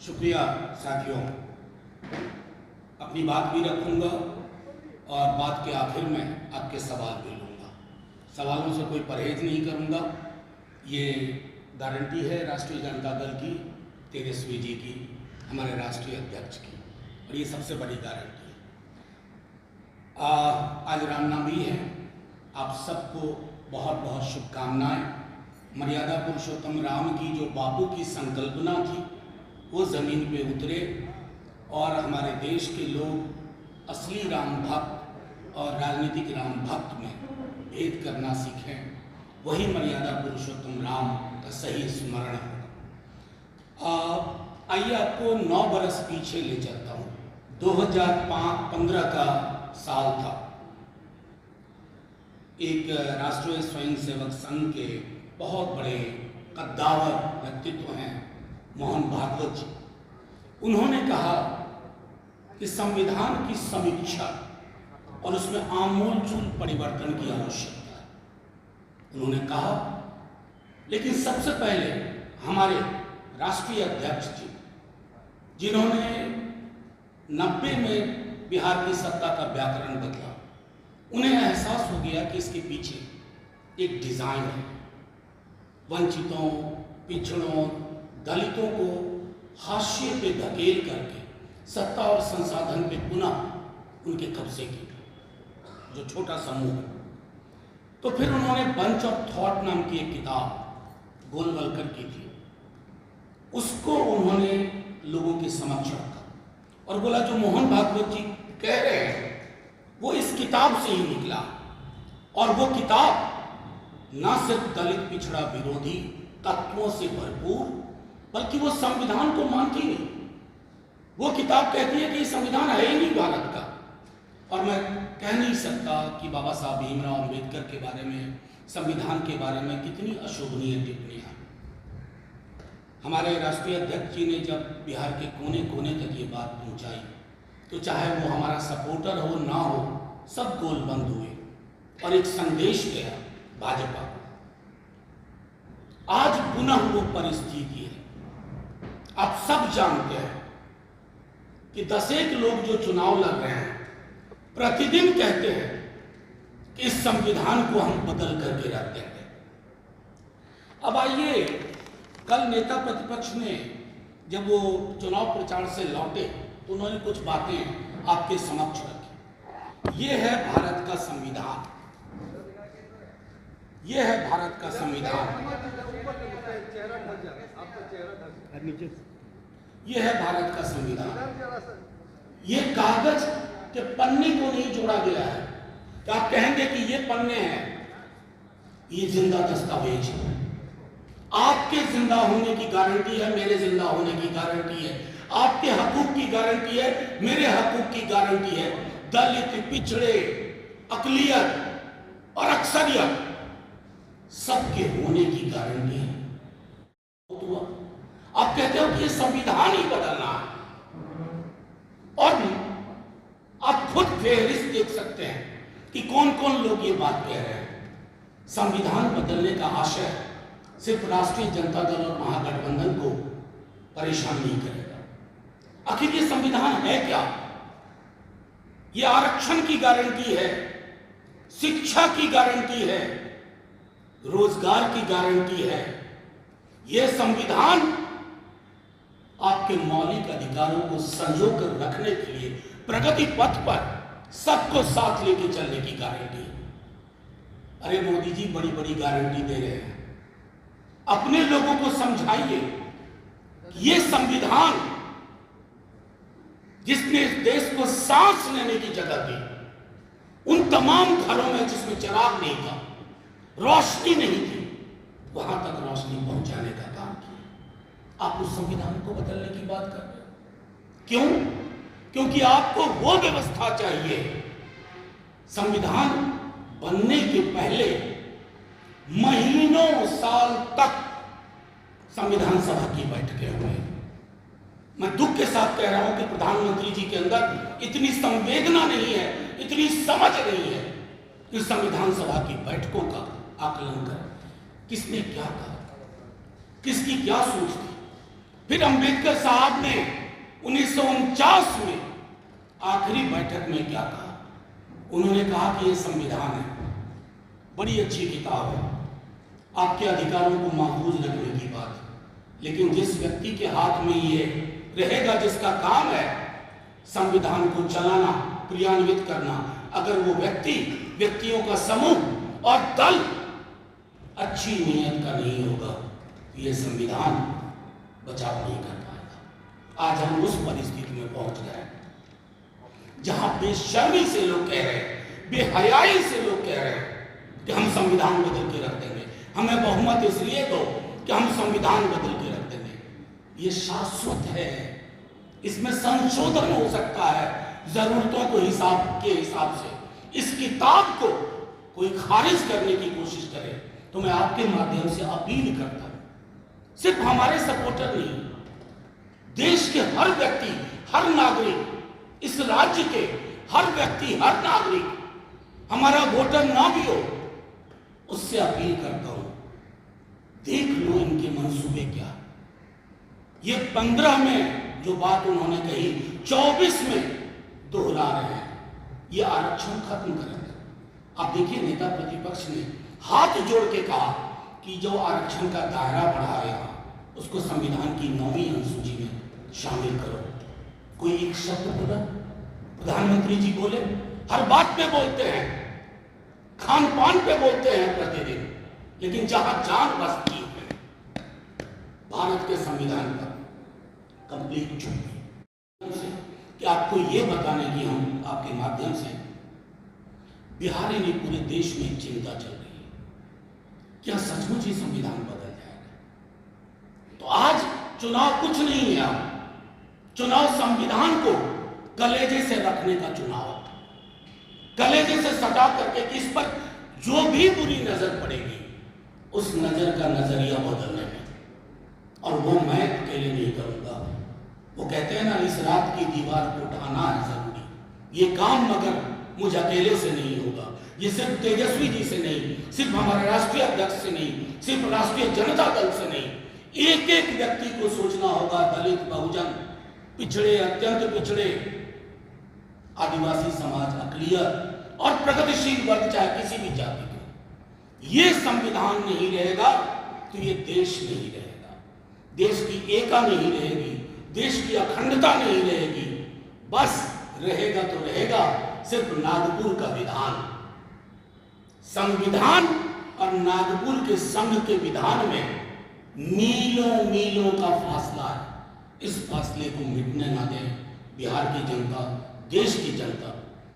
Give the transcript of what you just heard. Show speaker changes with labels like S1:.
S1: शुक्रिया साथियों। अपनी बात भी रखूंगा और बात के आखिर में आपके सवाल भी लूँगा। सवालों से कोई परहेज नहीं करूँगा। ये गारंटी है राष्ट्रीय जनता दल की, तेजस्वी जी की, हमारे राष्ट्रीय अध्यक्ष की, और ये सबसे बड़ी गारंटी है। आज रामनवमी है। आप सबको बहुत बहुत शुभकामनाएं। मर्यादा पुरुषोत्तम राम की जो बापू की संकल्पना थी वो ज़मीन पे उतरे और हमारे देश के लोग असली राम भक्त और राजनीतिक राम भक्त में भेद करना सीखें। वही मर्यादा पुरुषोत्तम राम का सही स्मरण होगा। आइए आपको 9 बरस पीछे ले चलता हूँ। 2015 का साल था। एक राष्ट्रीय स्वयंसेवक संघ के बहुत बड़े कद्दावर व्यक्तित्व हैं मोहन भागवत जी। उन्होंने कहा कि संविधान की समीक्षा और उसमें आमूलचूल परिवर्तन की आवश्यकता है। उन्होंने कहा, लेकिन सबसे पहले हमारे राष्ट्रीय अध्यक्ष जी, जिन्होंने 90 में बिहार की सत्ता का व्याकरण बदला, उन्हें एहसास हो गया कि इसके पीछे एक डिजाइन है। वंचितों, पिछड़ों, दलितों को हाशिए पे धकेल करके सत्ता और संसाधन पे पुनः उनके कब्जे की जो छोटा समूह है। तो फिर उन्होंने बंच ऑफ थॉट नाम की एक किताब गोलवलकर की थी, उसको उन्होंने लोगों के समक्ष रखा और बोला जो मोहन भागवत जी कह रहे हैं वो इस किताब से ही निकला। और वो किताब ना सिर्फ दलित पिछड़ा विरोधी तत्वों से भरपूर, बल्कि वो संविधान को मानती नहीं। वो किताब कहती है कि संविधान है ही नहीं भारत का। और मैं कह नहीं सकता कि बाबा साहब भीमराव अंबेडकर के बारे में, संविधान के बारे में कितनी अशोभनीय टिप्पणियां। हमारे राष्ट्रीय अध्यक्ष जी ने जब बिहार के कोने कोने तक ये बात पहुंचाई, तो चाहे वो हमारा सपोर्टर हो ना हो, सब गोल बंद हुए और एक संदेश गया भाजपा को। आज पुनः वो परिस्थिति है। आप सब जानते हैं कि 10 लोग जो चुनाव लड़ रहे हैं प्रतिदिन कहते हैं कि इस संविधान को हम बदल करके रख देंगे। अब आइए, कल नेता प्रतिपक्ष ने जब वो चुनाव प्रचार से लौटे तो उन्होंने कुछ बातें आपके समक्ष रखी। ये है भारत का संविधान, ये है भारत का संविधान, ये है भारत का संविधान। ये कागज के पन्ने को नहीं जोड़ा गया है कि आप कहेंगे कि ये पन्ने हैं, ये जिंदा दस्तावेज है। आपके जिंदा होने की गारंटी है, मेरे जिंदा होने की गारंटी है, आपके हकूक की गारंटी है, मेरे हकूक की गारंटी है। दलित, पिछड़े, अकलियत और अक्सरियत सबके होने की गारंटी है। तो आप कहते हो कि संविधान ही बदलना है, और आप खुद फेहरिस्त देख सकते हैं कि कौन कौन लोग ये बात कह रहे हैं। संविधान बदलने का आशय सिर्फ राष्ट्रीय जनता दल और महागठबंधन को परेशान नहीं करेगा। आखिर ये संविधान है क्या? ये आरक्षण की गारंटी है, शिक्षा की गारंटी है, रोजगार की गारंटी है। ये संविधान आपके मौलिक अधिकारों को संजो कर रखने के लिए प्रगति पथ पर सबको साथ लेके चलने की गारंटी है। अरे मोदी जी बड़ी बड़ी गारंटी दे रहे हैं, अपने लोगों को समझाइए कि ये संविधान जिसने इस देश को सांस लेने की जगह दी, उन तमाम घरों में जिसमें चिराग नहीं था, रोशनी नहीं थी, वहां तक रोशनी पहुंचाने का काम किया। आप उस संविधान को बदलने की बात कर रहे हो। क्यों? क्योंकि आपको वो व्यवस्था चाहिए। संविधान बनने के पहले महीनों साल तक संविधान सभा की बैठकें हुई। मैं दुख के साथ कह रहा हूं कि प्रधानमंत्री जी के अंदर इतनी संवेदना नहीं है, इतनी समझ नहीं है कि संविधान सभा की बैठकों का आकलन करें। किसने क्या कहा, किसकी क्या सोच थी। फिर अंबेडकर साहब ने 1949 में आखिरी बैठक में क्या कहा? उन्होंने कहा कि यह संविधान है, बड़ी अच्छी किताब है, आपके अधिकारों को महफूज रखने की बात है, लेकिन जिस व्यक्ति के हाथ में ये रहेगा, जिसका काम है संविधान को चलाना, क्रियान्वित करना, अगर वो व्यक्तियों का समूह और दल अच्छी नीयत का नहीं होगा, ये संविधान बचाव नहीं कर पाएगा। आज हम उस परिस्थिति में पहुंच गए जहां बेशर्मी से लोग कह रहे हैं, बेहयाई से लोग कह रहे हैं कि हम संविधान बदल के रख देंगे, हमें बहुमत इसलिए दो कि हम संविधान बदल के रख देंगे। ये शाश्वत है, इसमें संशोधन हो सकता है जरूरतों को के हिसाब से। इस किताब को कोई खारिज करने की कोशिश करे तो मैं आपके माध्यम से अपील करता हूं, सिर्फ हमारे सपोर्टर नहीं, देश के हर व्यक्ति, हर नागरिक, इस राज्य के हर व्यक्ति, हर नागरिक, हमारा वोटर ना भी हो, उससे अपील करता हूं, देख लो इनके मंसूबे क्या। ये 15 में जो बात उन्होंने कही 24 में दोहरा रहे हैं, ये आरक्षण खत्म करेंगे। आप देखिए, नेता प्रतिपक्ष ने हाथ जोड़ के कहा कि जो आरक्षण का दायरा बढ़ाया उसको संविधान की 9वीं अनुसूची में शामिल करो। कोई एक शब्द बोला? प्रधानमंत्री जी बोले, हर बात पे बोलते हैं, खान पान पे बोलते हैं प्रतिदिन, लेकिन जहां जान बसती है भारत के संविधान पर कंप्लीट चुप है। कि आपको ये बताने की हम आपके माध्यम से, बिहार ने पूरे देश में चिंता चल रही है, क्या सचमुच ही संविधान बदल जाएगा? तो आज चुनाव कुछ नहीं है, अब चुनाव संविधान को कलेजे से रखने का चुनाव है, कलेजे से सटा करके कि इस पर जो भी बुरी नजर पड़ेगी उस नजर का नजरिया बदलने में, और वो मैं अकेले नहीं करूंगा। वो कहते हैं ना, इस रात की दीवार को उठाना है जरूरी, ये काम मगर मुझ अकेले से नहीं होगा, ये सिर्फ तेजस्वी जी से नहीं, सिर्फ हमारे राष्ट्रीय अध्यक्ष से नहीं, सिर्फ राष्ट्रीय जनता दल से नहीं, एक एक व्यक्ति को सोचना होगा, दलित, बहुजन, पिछड़े, अत्यंत पिछड़े, आदिवासी समाज, अकलियत और प्रगतिशील वर्ग, चाहे किसी भी जाति का। ये संविधान नहीं रहेगा तो ये देश नहीं रहेगा, देश की एकता नहीं रहेगी, देश की अखंडता नहीं रहेगी, बस रहेगा तो रहेगा सिर्फ नागपुर का विधान। संविधान और नागपुर के संघ के विधान में मीलों मीलों का फासला है। इस फासले को मिटने ना दें बिहार की जनता, देश की जनता।